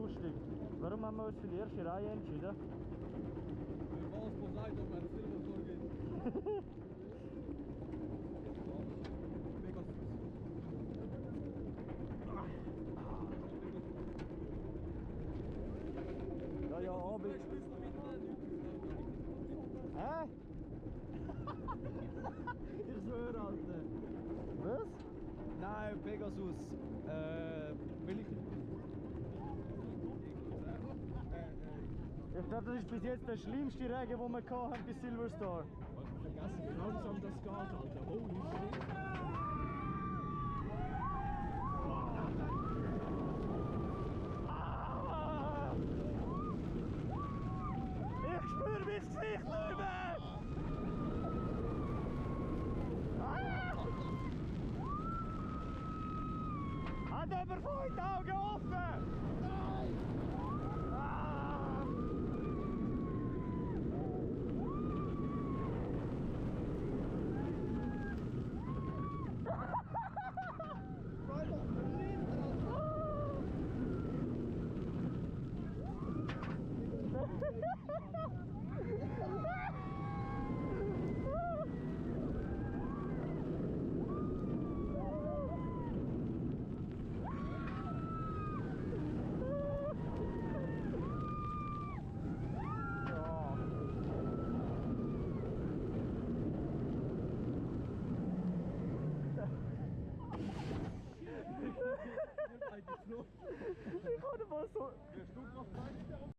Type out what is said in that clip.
lustig. Warum haben wir uns für die erste Reihe entschieden? Weil was man sagt, ob man ein Silbertor geht. Mega süß. Ja, ja, aber... Vielleicht spielst du mit Hä? Ich schwöre, Alter. Was? Nein, Pegasus. Will ich. Ich glaube, das ist bis jetzt der schlimmste Regen, den wir hatten bei Silverstar. Vergessen, wie langsam das geht, Alter. Holy shit. Ich spüre mein Gesicht nicht mehr! Hat jemand von euch die Augen offen? Nein! Ich kann mal so...